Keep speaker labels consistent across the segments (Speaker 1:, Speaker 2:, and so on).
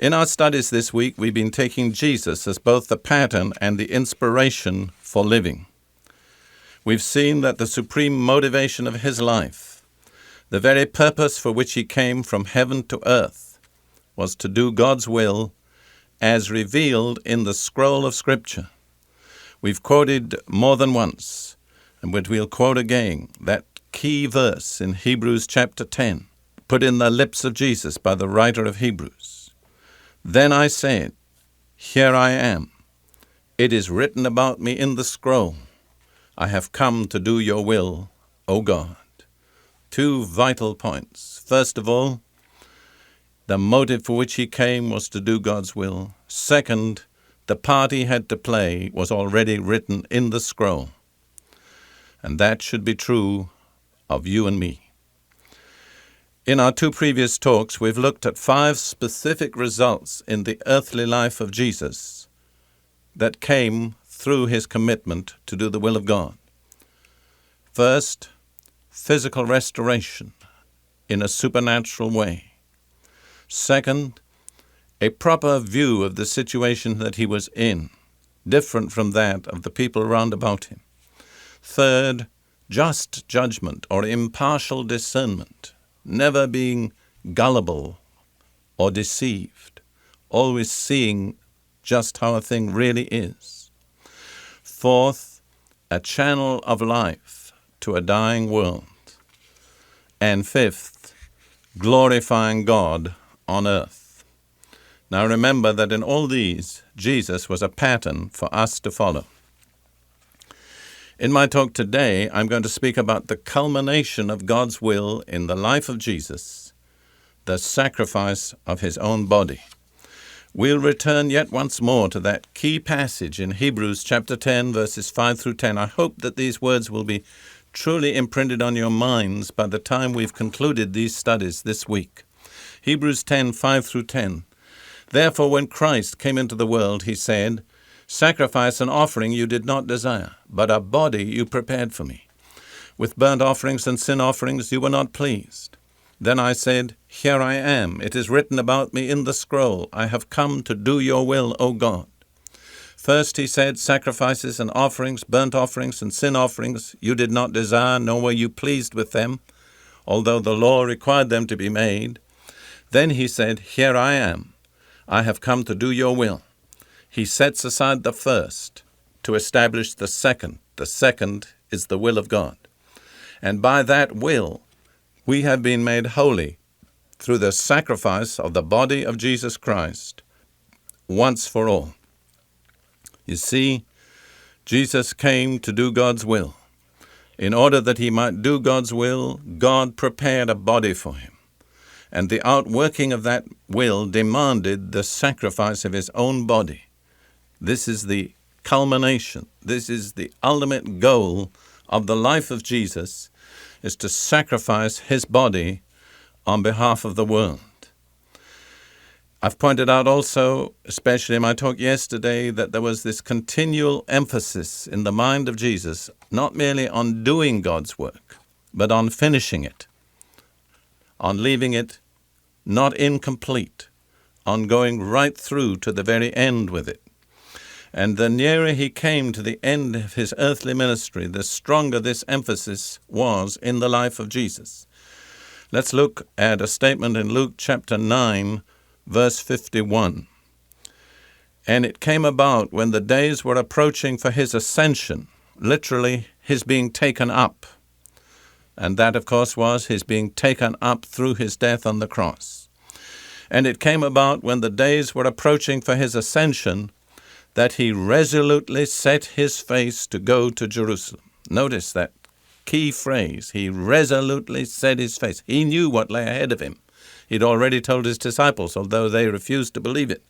Speaker 1: In our studies this week, we've been taking Jesus as both the pattern and the inspiration for living. We've seen that the supreme motivation of his life, the very purpose for which he came from heaven to earth, was to do God's will as revealed in the scroll of Scripture. We've quoted more than once, and we'll quote again, that key verse in Hebrews chapter 10, put in the lips of Jesus by the writer of Hebrews. Then I said, here I am. It is written about me in the scroll. I have come to do your will, O God. Two vital points. First of all, the motive for which he came was to do God's will. Second, the part he had to play was already written in the scroll. And that should be true of you and me. In our two previous talks, we've looked at 5 specific results in the earthly life of Jesus that came through his commitment to do the will of God. First, physical restoration in a supernatural way. Second, a proper view of the situation that he was in, different from that of the people round about him. Third, just judgment or impartial discernment, never being gullible or deceived, always seeing just how a thing really is. Fourth, a channel of life to a dying world. And fifth, glorifying God on earth. Now remember that in all these, Jesus was a pattern for us to follow. In my talk today, I'm going to speak about the culmination of God's will in the life of Jesus, the sacrifice of his own body. We'll return yet once more to that key passage in Hebrews chapter 10, verses 5 through 10. I hope that these words will be truly imprinted on your minds by the time we've concluded these studies this week. Hebrews 10, 5 through 10. Therefore, when Christ came into the world, he said, sacrifice and offering you did not desire, but a body you prepared for me. With burnt offerings and sin offerings you were not pleased. Then I said, here I am. It is written about me in the scroll. I have come to do your will, O God. First he said, sacrifices and offerings, burnt offerings and sin offerings you did not desire, nor were you pleased with them, although the law required them to be made. Then he said, here I am. I have come to do your will. He sets aside the first to establish the second. The second is the will of God. And by that will, we have been made holy through the sacrifice of the body of Jesus Christ once for all. You see, Jesus came to do God's will. In order that he might do God's will, God prepared a body for him. And the outworking of that will demanded the sacrifice of his own body. This is the culmination. This is the ultimate goal of the life of Jesus, is to sacrifice his body on behalf of the world. I've pointed out also, especially in my talk yesterday, that there was this continual emphasis in the mind of Jesus, not merely on doing God's work, but on finishing it, on leaving it not incomplete, on going right through to the very end with it. And the nearer he came to the end of his earthly ministry, the stronger this emphasis was in the life of Jesus. Let's look at a statement in Luke chapter 9, verse 51. And it came about when the days were approaching for his ascension, literally his being taken up. And that, of course, was his being taken up through his death on the cross. And it came about when the days were approaching for his ascension, that he resolutely set his face to go to Jerusalem. Notice that key phrase, he resolutely set his face. He knew what lay ahead of him. He'd already told his disciples, although they refused to believe it.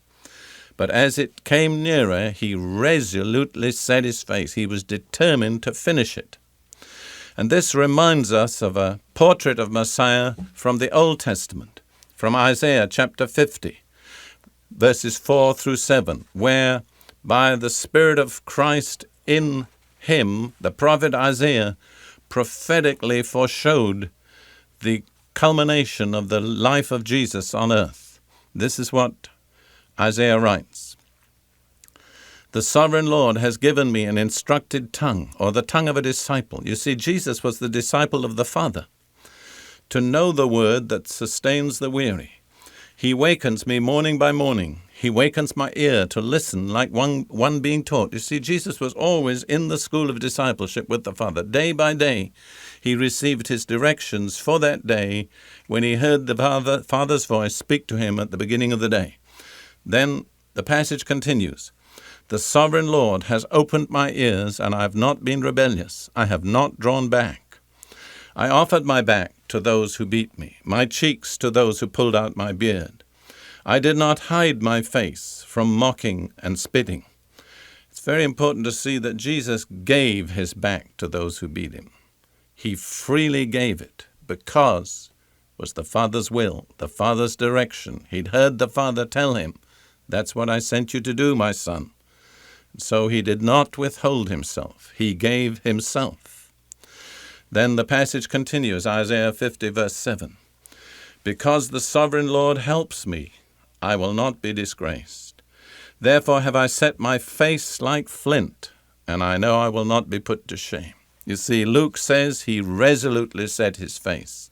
Speaker 1: But as it came nearer, he resolutely set his face. He was determined to finish it. And this reminds us of a portrait of Messiah from the Old Testament, from Isaiah chapter 50, verses 4 through 7, where by the Spirit of Christ in him, the prophet Isaiah prophetically foreshowed the culmination of the life of Jesus on earth. This is what Isaiah writes, "The sovereign Lord has given me an instructed tongue," or the tongue of a disciple. You see, Jesus was the disciple of the Father. "To know the word that sustains the weary. He wakens me morning by morning. He wakens my ear to listen like one being taught." You see, Jesus was always in the school of discipleship with the Father. Day by day, he received his directions for that day when he heard the Father's voice speak to him at the beginning of the day. Then the passage continues. "The sovereign Lord has opened my ears, and I have not been rebellious. I have not drawn back. I offered my back to those who beat me, my cheeks to those who pulled out my beard. I did not hide my face from mocking and spitting." It's very important to see that Jesus gave his back to those who beat him. He freely gave it because it was the Father's will, the Father's direction. He'd heard the Father tell him, "That's what I sent you to do, my son." So he did not withhold himself. He gave himself. Then the passage continues, Isaiah 50, verse 7. "Because the sovereign Lord helps me, I will not be disgraced. Therefore have I set my face like flint, and I know I will not be put to shame." You see, Luke says he resolutely set his face.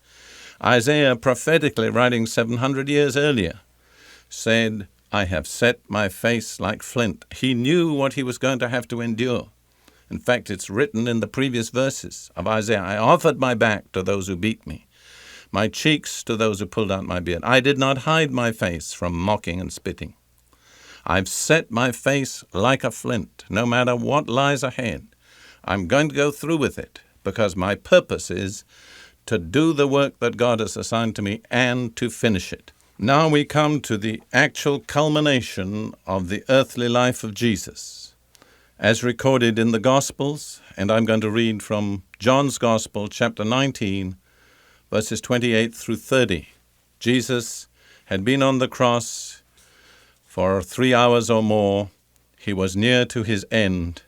Speaker 1: Isaiah, prophetically writing 700 years earlier, said, "I have set my face like flint." He knew what he was going to have to endure. In fact, it's written in the previous verses of Isaiah, "I offered my back to those who beat me, my cheeks to those who pulled out my beard. I did not hide my face from mocking and spitting. I've set my face like a flint. No matter what lies ahead, I'm going to go through with it because my purpose is to do the work that God has assigned to me and to finish it." Now we come to the actual culmination of the earthly life of Jesus, as recorded in the Gospels, and I'm going to read from John's Gospel, chapter 19, verses 28 through 30. Jesus had been on the cross for 3 hours or more. He was near to his end,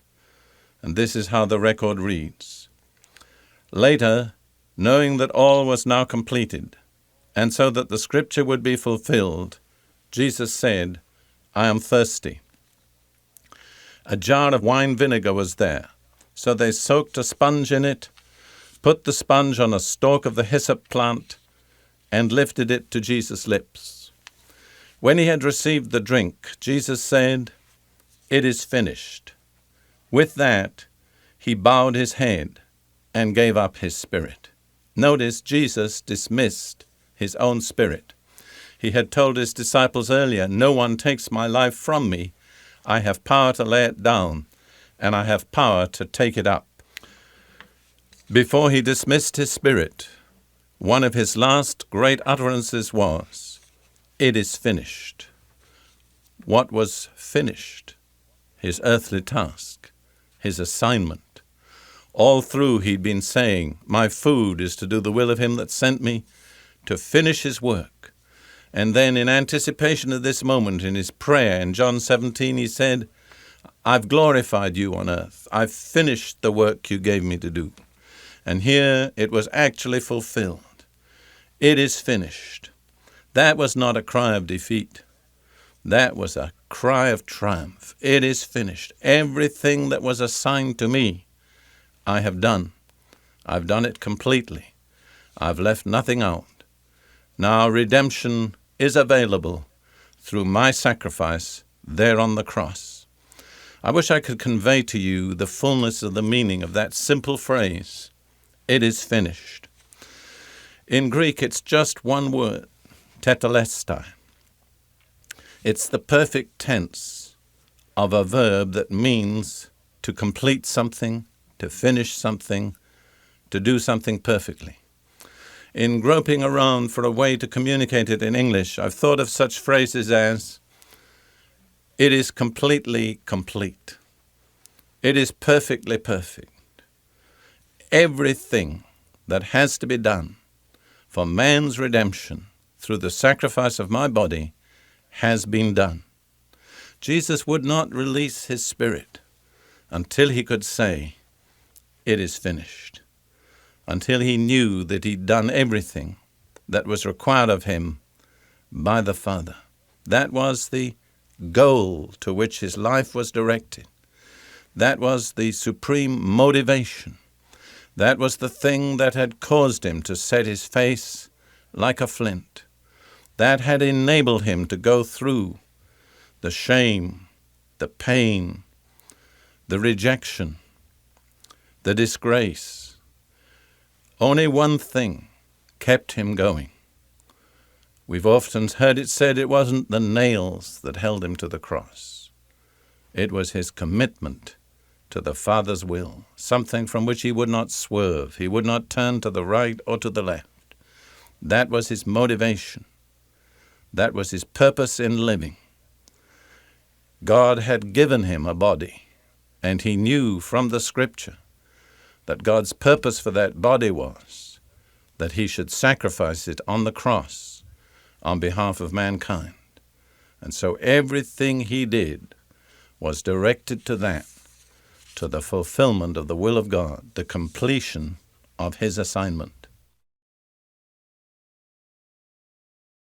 Speaker 1: and this is how the record reads. "Later, knowing that all was now completed, and so that the scripture would be fulfilled, Jesus said, 'I am thirsty.' A jar of wine vinegar was there, so they soaked a sponge in it, put the sponge on a stalk of the hyssop plant, and lifted it to Jesus' lips. When he had received the drink, Jesus said, 'It is finished.' With that, he bowed his head and gave up his spirit." Notice Jesus dismissed his own spirit. He had told his disciples earlier, "No one takes my life from me. I have power to lay it down, and I have power to take it up." Before he dismissed his spirit, one of his last great utterances was, "It is finished." What was finished? His earthly task, his assignment. All through he'd been saying, "My food is to do the will of him that sent me, to finish his work." And then in anticipation of this moment in his prayer in John 17, he said, "I've glorified you on earth. I've finished the work you gave me to do." And here it was actually fulfilled. It is finished. That was not a cry of defeat. That was a cry of triumph. It is finished. Everything that was assigned to me, I have done. I've done it completely. I've left nothing out. Now redemption is available through my sacrifice there on the cross. I wish I could convey to you the fullness of the meaning of that simple phrase, "It is finished." In Greek, it's just one word, tetelestai. It's the perfect tense of a verb that means to complete something, to finish something, to do something perfectly. In groping around for a way to communicate it in English, I've thought of such phrases as, "It is completely complete." "It is perfectly perfect." Everything that has to be done for man's redemption through the sacrifice of my body has been done. Jesus would not release his spirit until he could say, "It is finished," until he knew that he'd done everything that was required of him by the Father. That was the goal to which his life was directed. That was the supreme motivation. That was the thing that had caused him to set his face like a flint. That had enabled him to go through the shame, the pain, the rejection, the disgrace. Only one thing kept him going. We've often heard it said it wasn't the nails that held him to the cross. It was his commitment to the Father's will, something from which he would not swerve. He would not turn to the right or to the left. That was his motivation. That was his purpose in living. God had given him a body, and he knew from the Scripture that God's purpose for that body was that he should sacrifice it on the cross on behalf of mankind. And so everything he did was directed to that, to the fulfillment of the will of God, the completion of his assignment.